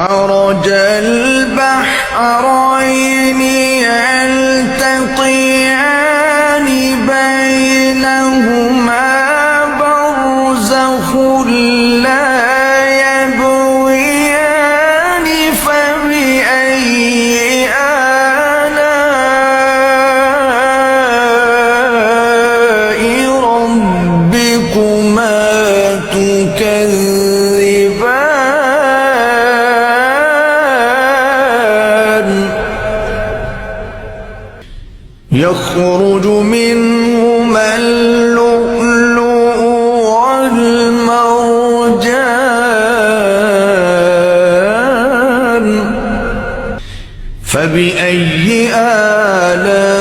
مرج البحرين يلتقيان بينهما برزخ لا يبغيان فبأي آلاء ربكما تكذبان يخرج منهما اللؤلؤ والمرجان فبأي آلاء